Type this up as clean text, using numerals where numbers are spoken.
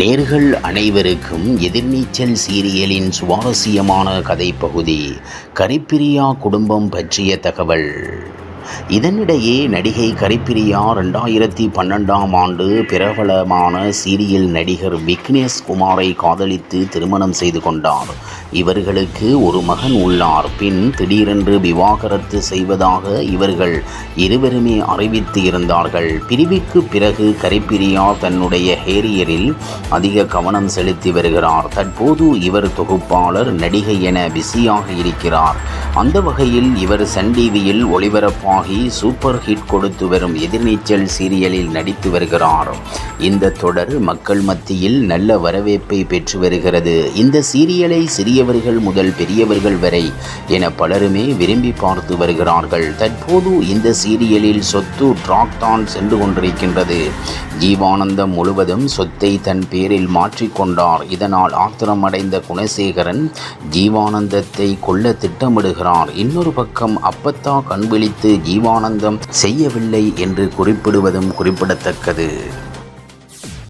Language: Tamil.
நேர்கள் அனைவருக்கும் எதிர்நீச்சல் சீரியலின் சுவாரஸ்யமான கதைப்பகுதி கரிப்பிரியா குடும்பம் பற்றிய தகவல். இதனிடையே நடிகை கரிப்பிரியா 2012ஆம் ஆண்டு பிரபலமான சீரியல் நடிகர் விக்னேஷ் குமாரை காதலித்து திருமணம் செய்து கொண்டார். இவர்களுக்கு ஒரு மகன் உள்ளார். பின் திடீரென்று விவாகரத்து செய்வதாக இவர்கள் இருவருமே அறிவித்து இருந்தார்கள். பிரிவுக்கு பிறகு கரிப்பிரியா தன்னுடைய கேரியரில் அதிக கவனம் செலுத்தி வருகிறார். தற்போது இவர் தொகுப்பாளர், நடிகை என பிஸியாக இருக்கிறார். அந்த வகையில் இவர் சன் டிவியில் ஒளிபரப்பாகி சூப்பர் ஹிட் கொடுத்து வரும் எதிர்நீச்சல் சீரியலில் நடித்து வருகிறார். இந்த தொடர் மக்கள் மத்தியில் நல்ல வரவேற்பை பெற்று வருகிறது. இந்த சீரியலை சிறியவர்கள் முதல் பெரியவர்கள் வரை என பலருமே விரும்பி பார்த்து வருகிறார்கள். தற்போது இந்த சீரியலில் சொத்து ட்ராக் தான் சென்று கொண்டிருக்கின்றது. ஜீவானந்தம் முழுவதும் சொத்தை தன் பேரில் மாற்றிக்கொண்டார். இதனால் ஆத்திரமடைந்த குணசேகரன் ஜீவானந்தத்தை கொல்ல திட்டமிடுகிறார். இன்னொரு பக்கம் அப்பத்தா கண்விழித்து ஜீவானந்தம் செய்யவில்லை என்று குறிப்பிடுவதும் குறிப்பிடத்தக்கது.